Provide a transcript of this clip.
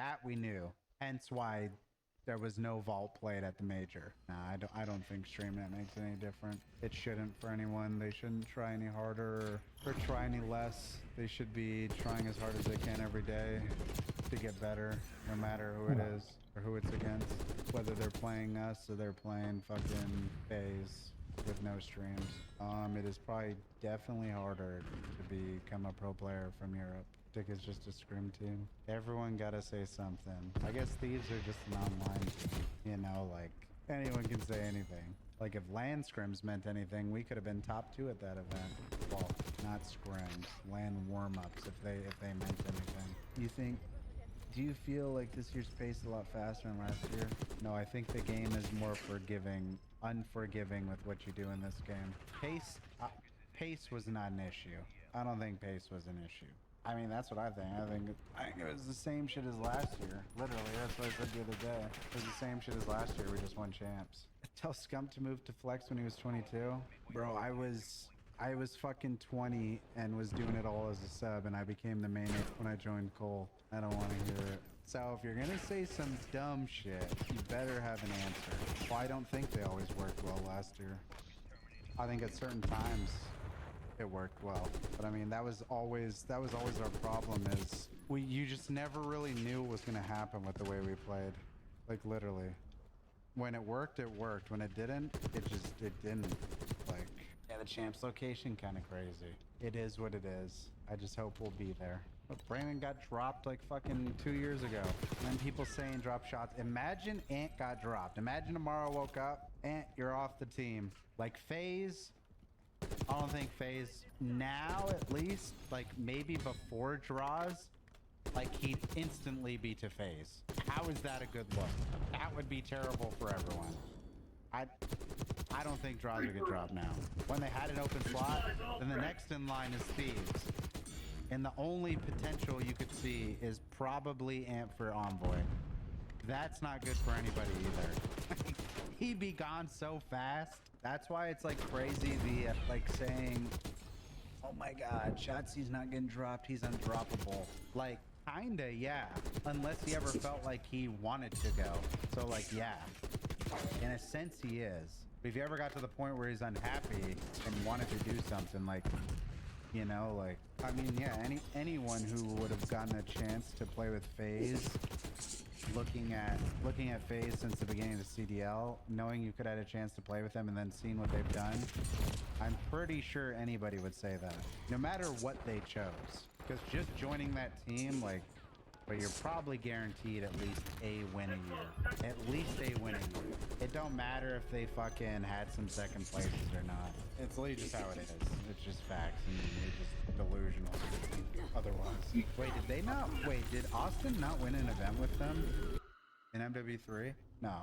That we knew. Hence why there was no vault played at the major. Nah, I don't think streaming it makes it any different. It shouldn't for anyone. They shouldn't try any harder or try any less. They should be trying as hard as they can every day to get better, no matter who it is or who it's against. Whether they're playing us or they're playing fucking FaZe with no streams. It is probably definitely harder to become a pro player from Europe. It's just a scrim team. Everyone gotta say something. I guess Thieves are just an online team. You know, like, anyone can say anything. Like, if LAN scrims meant anything, we could have been top 2 at that event. Well, not scrims. LAN warm-ups, if they meant anything. Do you feel like this year's pace is a lot faster than last year? No, I think the game is more unforgiving with what you do in this game. Pace was not an issue. I don't think pace was an issue. I mean, that's what I think. I think it was the same shit as last year. Literally, that's what I said the other day. It was the same shit as last year. We just won champs. Tell Scump to move to flex when he was 22. Bro, I was fucking 20 and was doing it all as a sub, and I became the main when I joined Cole. I don't want to hear it. So if you're gonna say some dumb shit, you better have an answer. Well, I don't think they always worked well last year. I think at certain times it worked well, but I mean that was always our problem, is you just never really knew what was gonna happen with the way we played. Like, literally, when it worked, it worked. When it didn't, it didn't. Like, yeah, the champs location kind of crazy. It is what it is. I just hope we'll be there. But Brandon got dropped like fucking 2 years ago. And then people saying drop shots. Imagine Ant got dropped. Imagine tomorrow woke up, Ant, you're off the team. Like, FaZe, I don't think FaZe now, at least, like maybe before draws, like he'd instantly be to FaZe. How is that a good look? That would be terrible for everyone. I don't think draws would get dropped now. When they had an open slot, then the next in line is Thieves. And the only potential you could see is probably Ant for Envoy. That's not good for anybody either. He'd be gone so fast. That's why it's like crazy, the like saying, oh my god, Shotzi's not getting dropped, he's undroppable. Like, kinda, yeah. Unless he ever felt like he wanted to go. So like, yeah, in a sense he is. But if you ever got to the point where he's unhappy and wanted to do something, like, you know, like, I mean, yeah, anyone who would have gotten a chance to play with FaZe, looking at FaZe since the beginning of the CDL, knowing you could have had a chance to play with them and then seeing what they've done, I'm pretty sure anybody would say that, no matter what they chose. Because just joining that team, like, but you're probably guaranteed at least a win a year. At least a win a year. It don't matter if they fucking had some second places or not. It's literally just how it is. It's just facts, and you're just delusional otherwise. Wait, did Austin not win an event with them in MW3? No.